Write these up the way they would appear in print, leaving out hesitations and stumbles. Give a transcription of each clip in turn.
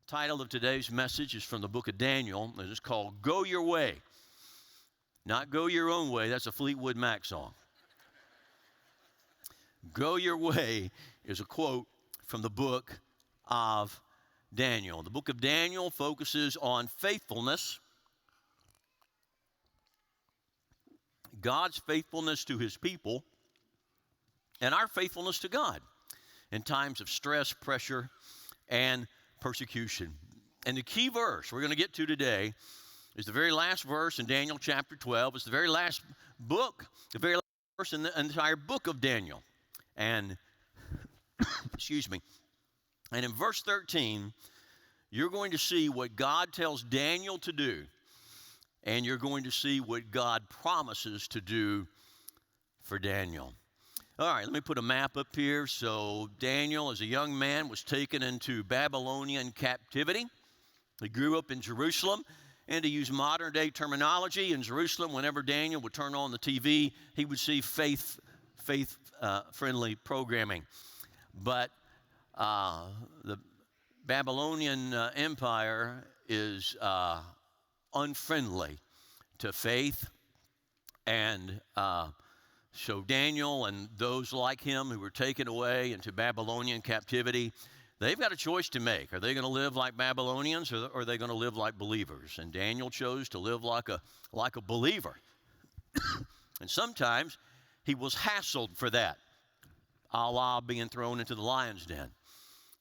Title of today's message is from the book of Daniel. It is called Go Your Way. Not Go Your Own Way. That's a Fleetwood Mac song. Go Your Way is a quote from the book of Daniel. The book of Daniel focuses on faithfulness, God's faithfulness to his people, and our faithfulness to God in times of stress, pressure, and persecution. And the key verse we're going to get to today is the very last verse in Daniel chapter 12. It's the very last book, the very last verse in the entire book of Daniel. And, excuse me, and in verse 13, you're going to see what God tells Daniel to do, and you're going to see what God promises to do for Daniel. All right, let me put a map up here. So Daniel, as a young man, was taken into Babylonian captivity. He grew up in Jerusalem, and to use modern-day terminology, in Jerusalem, whenever Daniel would turn on the TV, he would see faith-friendly programming. But the Babylonian Empire is unfriendly to faith, and so Daniel and those like him who were taken away into Babylonian captivity, they've got a choice to make. Are they going to live like Babylonians, or are they going to live like believers? And Daniel chose to live like a believer. And sometimes he was hassled for that, a la being thrown into the lion's den.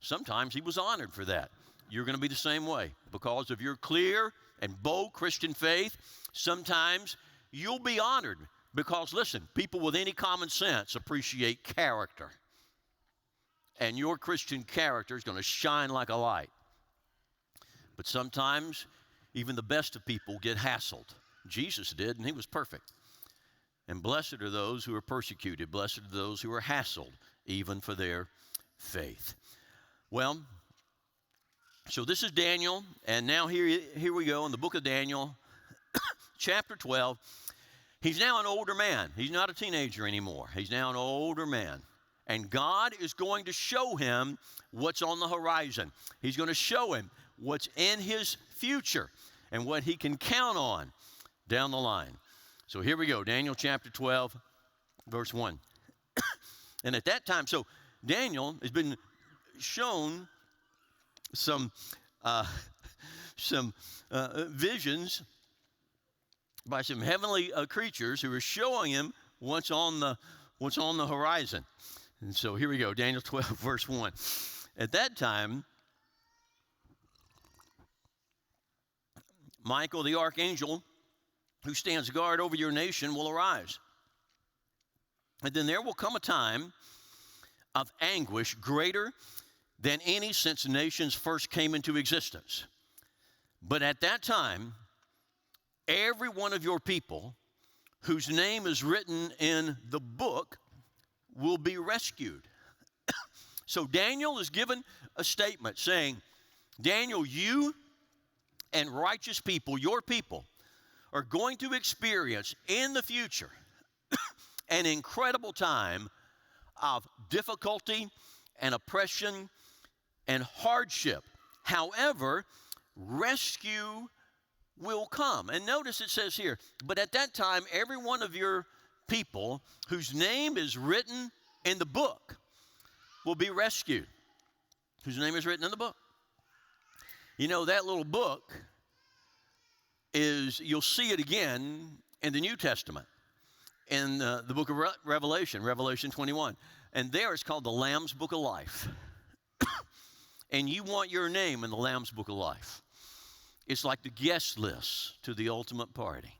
Sometimes he was honored for that. You're going to be the same way. Because of your clear and bold Christian faith, sometimes you'll be honored. Because, listen, people with any common sense appreciate character. And your Christian character is going to shine like a light. But sometimes, even the best of people get hassled. Jesus did, and he was perfect. And blessed are those who are persecuted. Blessed are those who are hassled, even for their faith. Well, so this is Daniel, and now here we go in the book of Daniel, chapter 12. He's now an older man. He's not a teenager anymore. He's now an older man. And God is going to show him what's on the horizon. He's going to show him what's in his future and what he can count on down the line. So here we go, Daniel chapter 12, verse 1. And at that time, so Daniel has been shown some visions by some heavenly creatures who are showing him what's on the horizon. And so here we go, Daniel 12, verse 1. At that time, Michael, the archangel, who stands guard over your nation, will arise. And then there will come a time of anguish greater than any since nations first came into existence. But at that time, every one of your people whose name is written in the book will be rescued. So Daniel is given a statement saying, Daniel, you and righteous people, your people, are going to experience in the future an incredible time of difficulty and oppression and hardship. However, rescue will come. And notice it says here, but at that time, every one of your people whose name is written in the book will be rescued. Whose name is written in the book. You know, that little book is, you'll see it again in the New Testament, in the book of Revelation 21. And there it's called the Lamb's Book of Life. And you want your name in the Lamb's Book of Life. It's like the guest list to the ultimate party.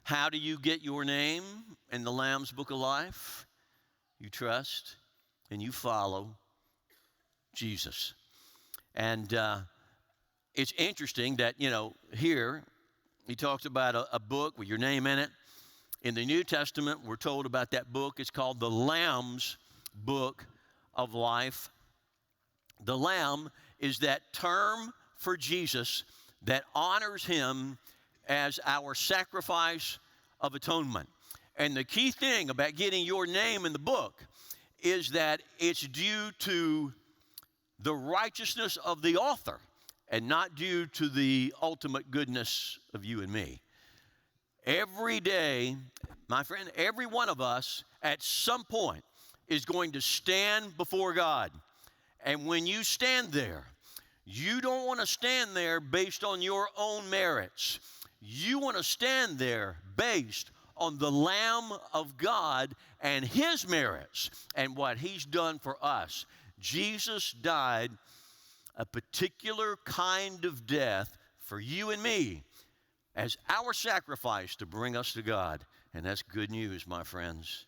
How do you get your name in the Lamb's Book of Life? You trust and you follow Jesus. And it's interesting that, you know, here he talks about a book with your name in it. In the New Testament, we're told about that book. It's called the Lamb's Book of Life. The Lamb is that term for Jesus that honors him as our sacrifice of atonement. And the key thing about getting your name in the book is that it's due to the righteousness of the author and not due to the ultimate goodness of you and me. Every day, my friend, every one of us at some point is going to stand before God. And when you stand there, you don't want to stand there based on your own merits. You want to stand there based on the Lamb of God and His merits and what He's done for us. Jesus died a particular kind of death for you and me as our sacrifice to bring us to God. And that's good news, my friends.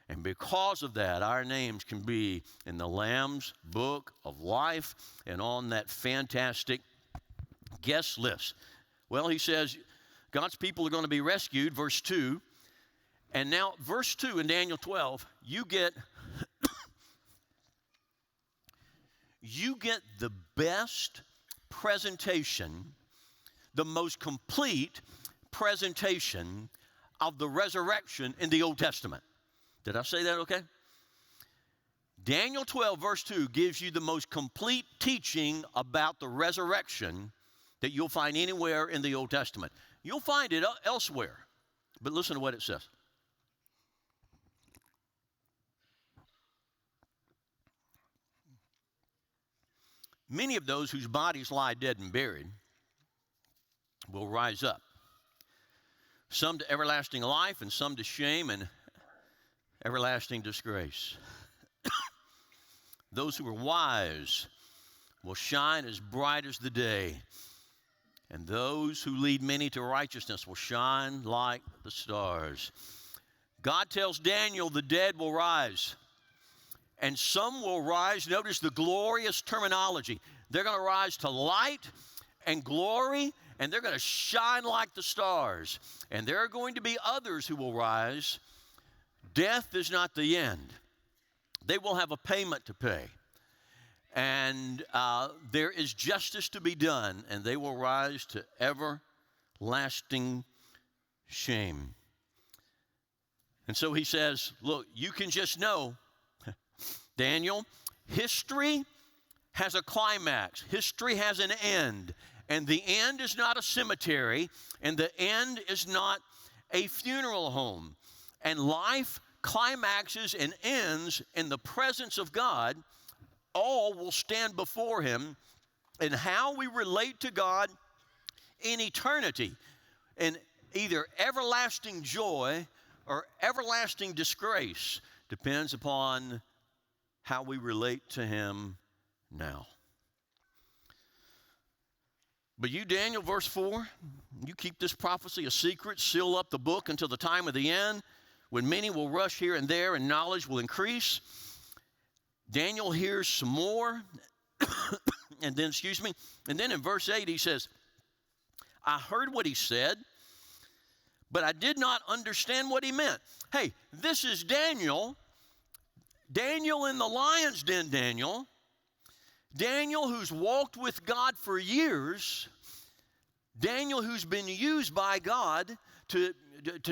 And because of that, our names can be in the Lamb's Book of Life and on that fantastic guest list. Well, he says God's people are going to be rescued, verse 2. And now, verse 2 in Daniel 12, you get the best presentation, the most complete presentation of the resurrection in the Old Testament. Did I say that okay? Daniel 12, verse 2 gives you the most complete teaching about the resurrection that you'll find anywhere in the Old Testament. You'll find it elsewhere, but listen to what it says. Many of those whose bodies lie dead and buried will rise up, some to everlasting life and some to shame and everlasting disgrace. Those who are wise will shine as bright as the day, and those who lead many to righteousness will shine like the stars. God tells Daniel the dead will rise, and some will rise. Notice the glorious terminology. They're going to rise to light and glory, and they're going to shine like the stars. And there are going to be others who will rise. Death is not the end. They will have a payment to pay. And there is justice to be done, and they will rise to everlasting shame. And so he says, look, you can just know, Daniel, history has a climax. History has an end. And the end is not a cemetery, and the end is not a funeral home. And life climaxes and ends in the presence of God. All will stand before Him, and how we relate to God in eternity, in either everlasting joy or everlasting disgrace, depends upon how we relate to Him now. But you, Daniel, verse 4, you keep this prophecy a secret, seal up the book until the time of the end, when many will rush here and there and knowledge will increase. Daniel hears some more, and then in verse 8 he says, I heard what he said, but I did not understand what he meant. Hey, this is Daniel. Daniel in the lion's den, Daniel who's walked with God for years, Daniel who's been used by God to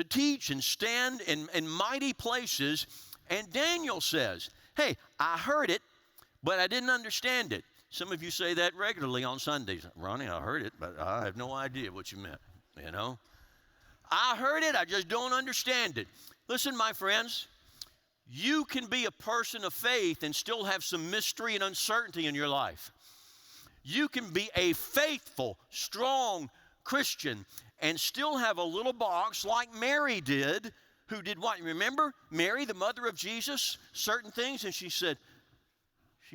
teach and stand in mighty places, and Daniel says, hey, I heard it, but I didn't understand it. Some of you say that regularly on Sundays. Ronnie, I heard it, but I have no idea what you meant, you know. I heard it, I just don't understand it. Listen, my friends, you can be a person of faith and still have some mystery and uncertainty in your life. You can be a faithful, strong Christian and still have a little box like Mary did, who did what? Remember Mary, the mother of Jesus, certain things, and she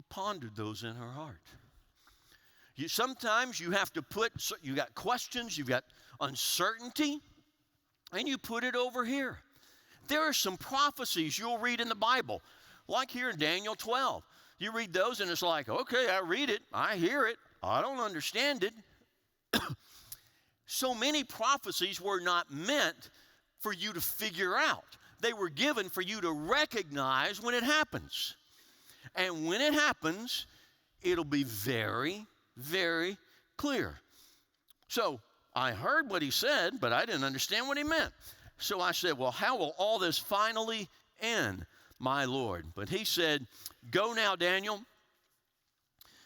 pondered those in her heart. Sometimes you have to you got questions, you've got uncertainty, and you put it over here. There are some prophecies you'll read in the Bible, like here in Daniel 12. You read those and it's like, okay, I read it, I hear it, I don't understand it. So many prophecies were not meant for you to figure out. They were given for you to recognize when it happens. And when it happens, it'll be very, very clear. So I heard what he said, but I didn't understand what he meant. So I said, well, how will all this finally end, my Lord? But he said, go now, Daniel.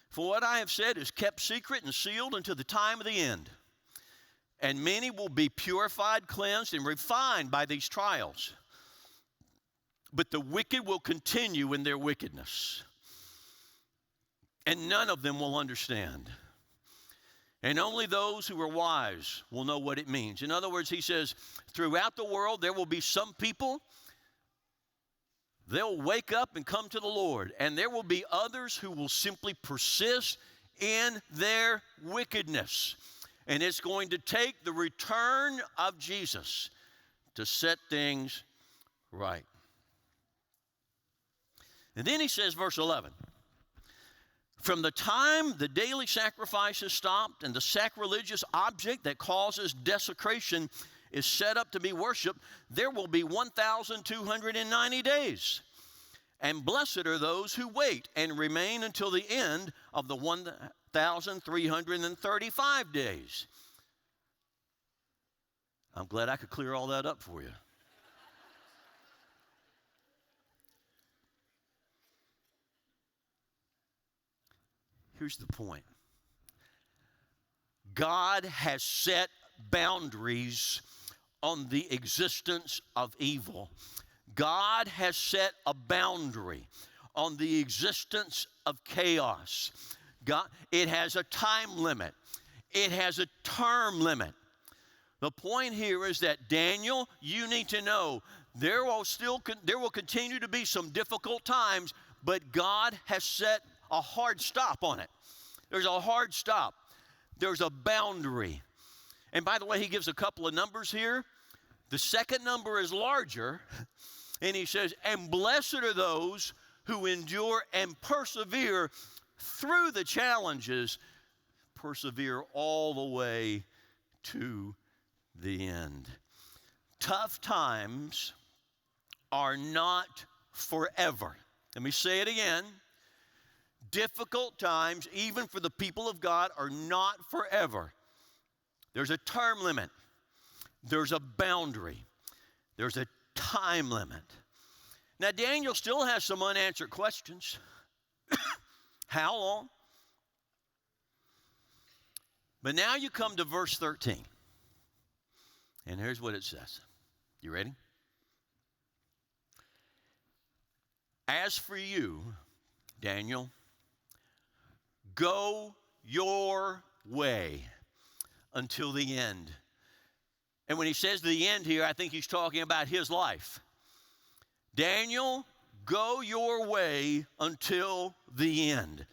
For what I have said is kept secret and sealed until the time of the end. And many will be purified, cleansed, and refined by these trials. But the wicked will continue in their wickedness, and none of them will understand. And only those who are wise will know what it means. In other words, he says, throughout the world there will be some people, they'll wake up and come to the Lord. And there will be others who will simply persist in their wickedness. And it's going to take the return of Jesus to set things right. And then he says, verse 11, from the time the daily sacrifices stopped and the sacrilegious object that causes desecration is set up to be worshiped, there will be 1,290 days. And blessed are those who wait and remain until the end of the 1,335 days. I'm glad I could clear all that up for you. Here's the point. God has set boundaries on the existence of evil. God has set a boundary on the existence of chaos. It has a time limit. It has a term limit. The point here is that, Daniel, you need to know there will continue to be some difficult times, but God has set a hard stop on it. There's a hard stop. There's a boundary. And by the way, he gives a couple of numbers here. The second number is larger, and he says, and blessed are those who endure and persevere through the challenges, persevere all the way to the end. Tough times are not forever. Let me say it again. Difficult times, even for the people of God, are not forever. There's a term limit. There's a boundary. There's a time limit. Now, Daniel still has some unanswered questions. How long? But now you come to verse 13. And here's what it says. You ready? As for you, Daniel, go your way until the end. And when he says the end here, I think he's talking about his life. Daniel, go your way until the end.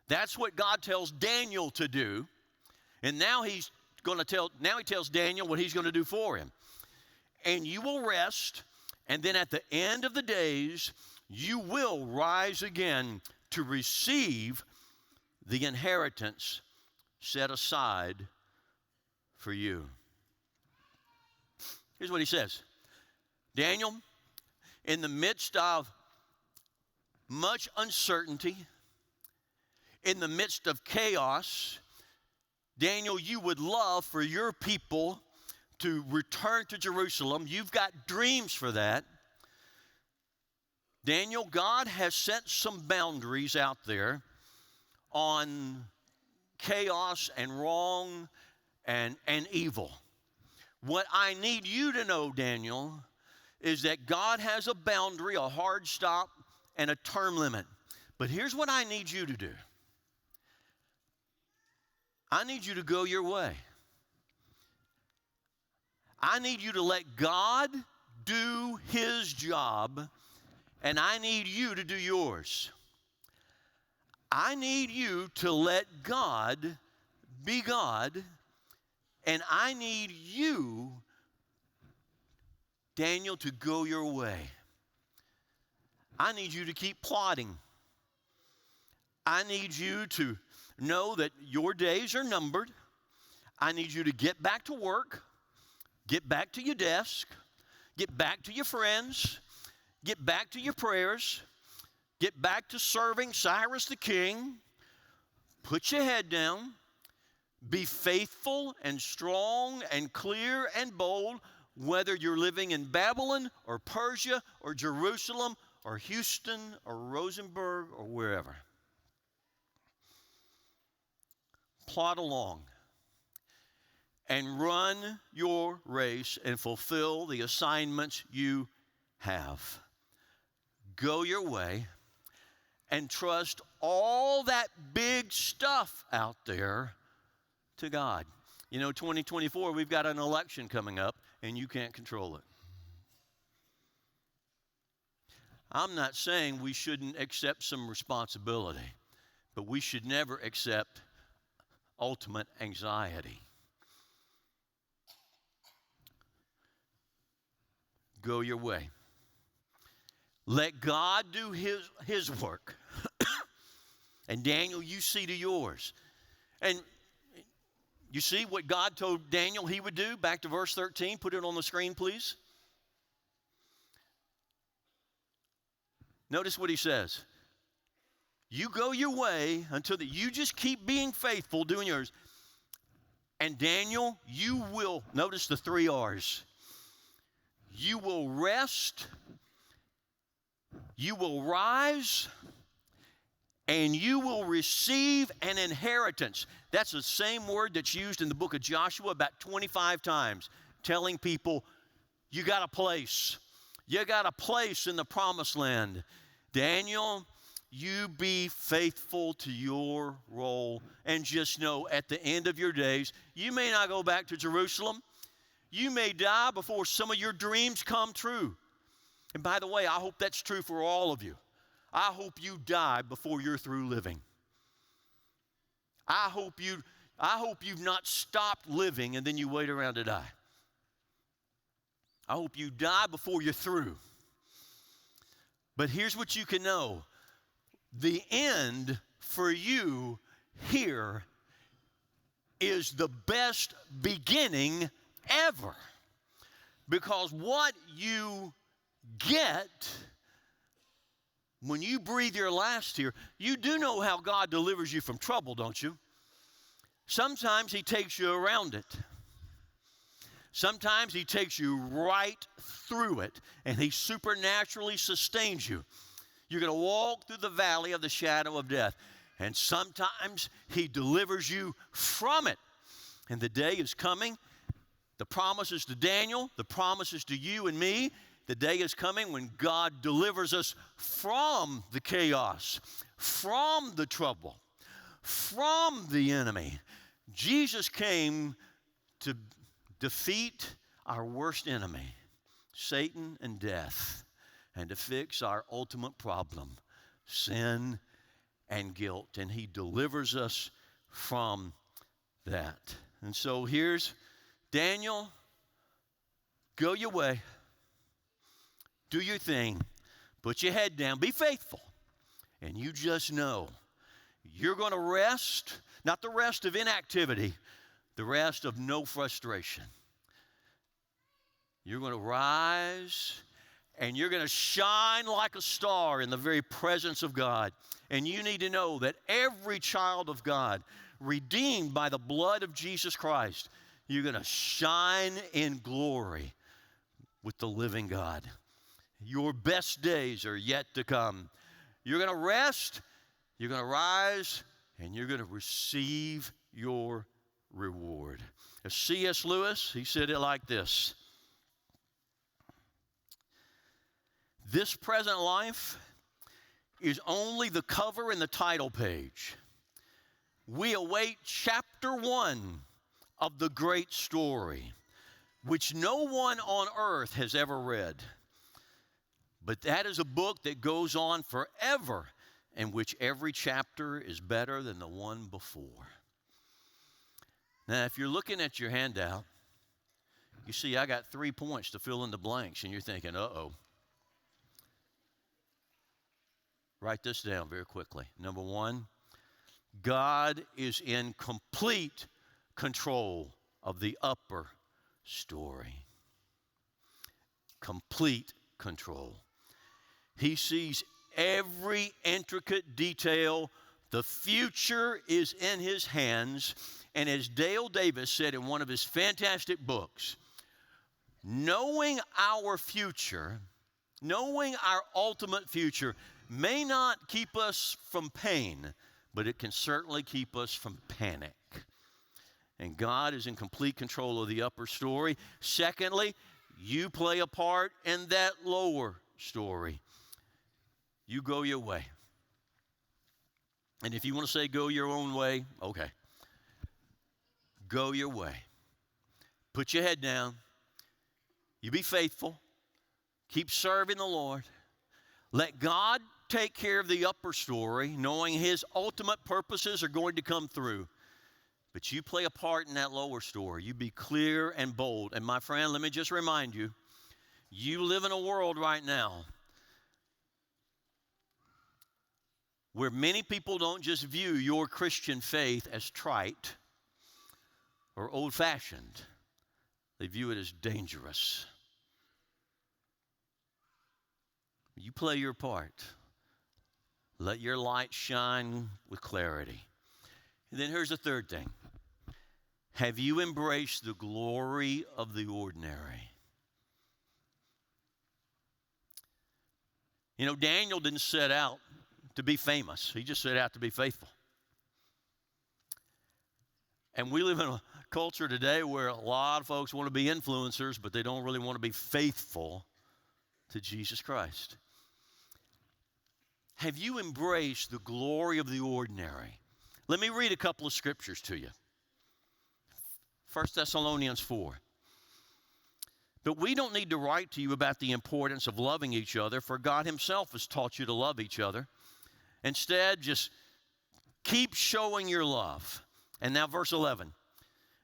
That's what God tells Daniel to do. And now he tells Daniel what he's going to do for him. And you will rest, and then at the end of the days, you will rise again to receive the inheritance set aside for you. Here's what he says. Daniel, in the midst of much uncertainty, in the midst of chaos, Daniel, you would love for your people to return to Jerusalem. You've got dreams for that. Daniel, God has set some boundaries out there on chaos and wrong and evil. What I need you to know, Daniel, is that God has a boundary, a hard stop, and a term limit. But here's what I need you to do. I need you to go your way. I need you to let God do his job, and I need you to do yours. I need you to let God be God, and I need you, Daniel, to go your way. I need you to keep plotting. I need you to know that your days are numbered. I need you to get back to work, get back to your desk, get back to your friends, get back to your prayers, get back to serving Cyrus the king. Put your head down. Be faithful and strong and clear and bold, whether you're living in Babylon or Persia or Jerusalem or Houston or Rosenberg or wherever. plod along and run your race and fulfill the assignments you have. Go your way and trust all that big stuff out there to God. You know, 2024, we've got an election coming up, and you can't control it. I'm not saying we shouldn't accept some responsibility, but we should never accept ultimate anxiety. Go your way. Let God do his work. And Daniel, you see to yours. And you see what God told Daniel he would do? Back to verse 13. Put it on the screen, please. Notice what he says. You go your way until you just keep being faithful, doing yours. And Daniel, you will, notice the 3 R's. You will rest, you will rise, and you will receive an inheritance. That's the same word that's used in the book of Joshua about 25 times, telling people, you got a place. You got a place in the promised land. Daniel, you be faithful to your role, and just know at the end of your days, you may not go back to Jerusalem. You may die before some of your dreams come true. And by the way, I hope that's true for all of you. I hope you die before you're through living. I hope you've not stopped living and then you wait around to die. I hope you die before you're through. But here's what you can know. The end for you here is the best beginning ever. Because what you get when you breathe your last here, you do know how God delivers you from trouble, don't you? Sometimes he takes you around it. Sometimes he takes you right through it, and he supernaturally sustains you. You're going to walk through the valley of the shadow of death, and sometimes he delivers you from it. And the day is coming. The promise is to Daniel. The promise is to you and me. The day is coming when God delivers us from the chaos, from the trouble, from the enemy. Jesus came to defeat our worst enemy, Satan and death, and to fix our ultimate problem, sin and guilt. And he delivers us from that. And so here's Daniel, go your way. Do your thing. Put your head down. Be faithful. And you just know you're going to rest, not the rest of inactivity, the rest of no frustration. You're going to rise and you're going to shine like a star in the very presence of God. And you need to know that every child of God, redeemed by the blood of Jesus Christ, you're going to shine in glory with the living God. Your best days are yet to come. You're going to rest, you're going to rise, and you're going to receive your reward. As C.S. Lewis, he said it like this. This present life is only the cover and the title page. We await chapter 1 of the great story, which no one on earth has ever read. But that is a book that goes on forever, in which every chapter is better than the one before. Now, if you're looking at your handout, you see I got 3 points to fill in the blanks, and you're thinking, uh-oh. Write this down very quickly. Number 1, God is in complete control of the upper story. Complete control. He sees every intricate detail. The future is in his hands. And as Dale Davis said in one of his fantastic books, knowing our future, knowing our ultimate future, may not keep us from pain, but it can certainly keep us from panic. and God is in complete control of the upper story. Secondly, you play a part in that lower story. You go your way. And if you want to say go your own way, okay. Go your way. Put your head down. You be faithful. Keep serving the Lord. Let God take care of the upper story, knowing His ultimate purposes are going to come through. But you play a part in that lower story. You be clear and bold. And my friend, let me just remind you, you live in a world right now where many people don't just view your Christian faith as trite or old-fashioned. They view it as dangerous. You play your part. Let your light shine with clarity. And then here's the third thing. Have you embraced the glory of the ordinary? You know, Daniel didn't set out to be famous. He just set out to be faithful. And we live in a culture today where a lot of folks want to be influencers, but they don't really want to be faithful to Jesus Christ. Have you embraced the glory of the ordinary? Let me read a couple of scriptures to you. 1 Thessalonians 4. But we don't need to write to you about the importance of loving each other, for God Himself has taught you to love each other. Instead, just keep showing your love. And now verse 11.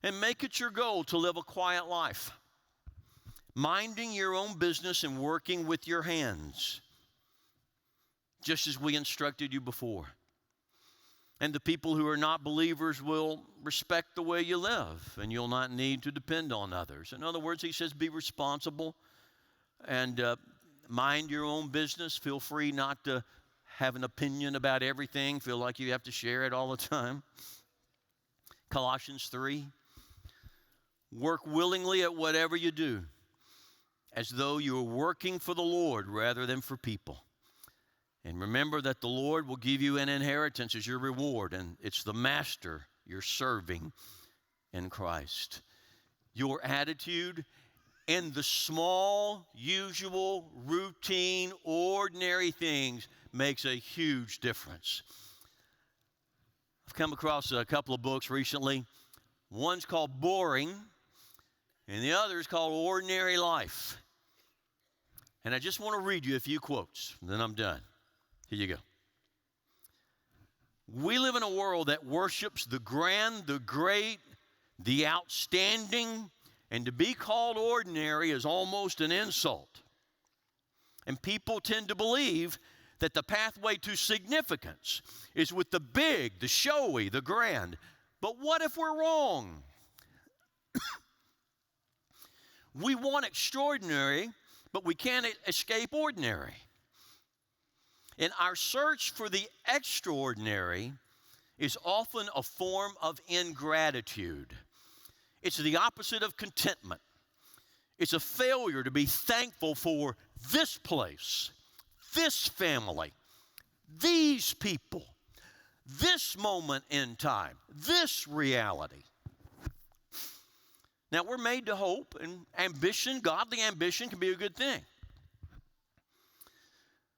And make it your goal to live a quiet life, minding your own business and working with your hands, just as we instructed you before. And the people who are not believers will respect the way you live, and you'll not need to depend on others. In other words, he says be responsible and mind your own business. Feel free not to have an opinion about everything, feel like you have to share it all the time. Colossians 3, work willingly at whatever you do, as though you are working for the Lord rather than for people. And remember that the Lord will give you an inheritance as your reward, and it's the master you're serving in Christ. Your attitude in the small, usual, routine, ordinary things makes a huge difference. I've come across a couple of books recently. One's called Boring, and the other is called Ordinary Life. And I just want to read you a few quotes, and then I'm done. Here you go. We live in a world that worships the grand, the great, the outstanding, and to be called ordinary is almost an insult. And people tend to believe that the pathway to significance is with the big, the showy, the grand. But what if we're wrong? We want extraordinary, but we can't escape ordinary. And our search for the extraordinary is often a form of ingratitude. It's the opposite of contentment. It's a failure to be thankful for this place, this family, these people, this moment in time, this reality. Now, we're made to hope, and ambition, godly ambition, can be a good thing.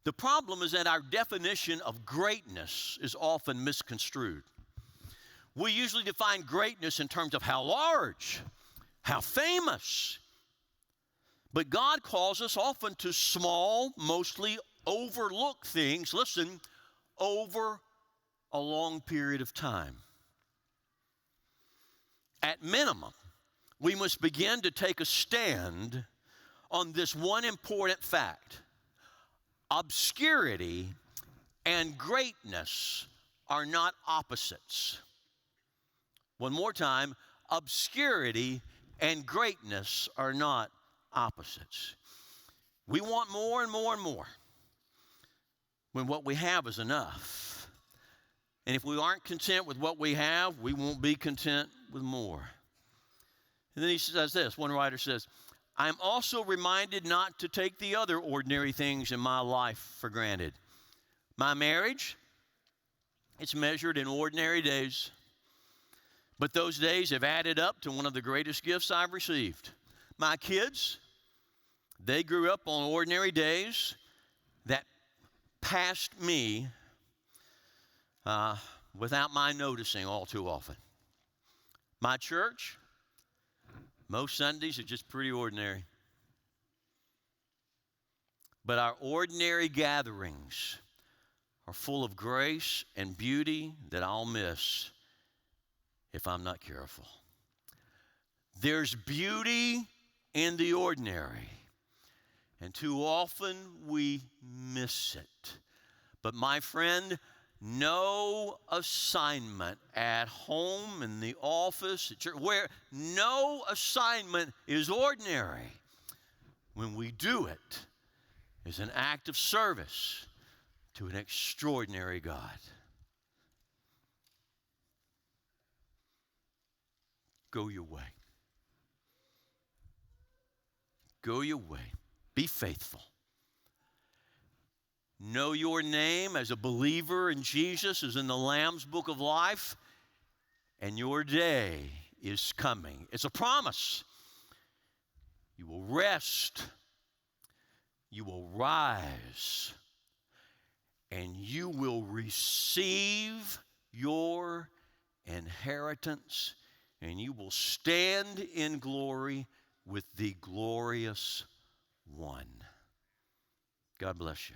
The problem is that our definition of greatness is often misconstrued. We usually define greatness in terms of how large, how famous. But God calls us often to small, mostly overlooked things, listen, over a long period of time. At minimum, we must begin to take a stand on this one important fact. Obscurity and greatness are not opposites. One more time, obscurity and greatness are not opposites. We want more and more and more when what we have is enough. And if we aren't content with what we have, we won't be content with more. And then he says this, one writer says, I'm also reminded not to take the other ordinary things in my life for granted. My marriage, it's measured in ordinary days. But those days have added up to one of the greatest gifts I've received. My kids, they grew up on ordinary days that passed me without my noticing all too often. My church, most Sundays are just pretty ordinary. But our ordinary gatherings are full of grace and beauty that I'll miss if I'm not careful. There's beauty in the ordinary, and too often we miss it. But my friend, no assignment at home, in the office, at church, where no assignment is ordinary, when we do it, is an act of service to an extraordinary God. Go your way. Go your way. Be faithful. Know your name as a believer in Jesus is in the Lamb's Book of Life, and your day is coming. It's a promise. You will rest. You will rise. And you will receive your inheritance, and you will stand in glory with the glorious one. God bless you.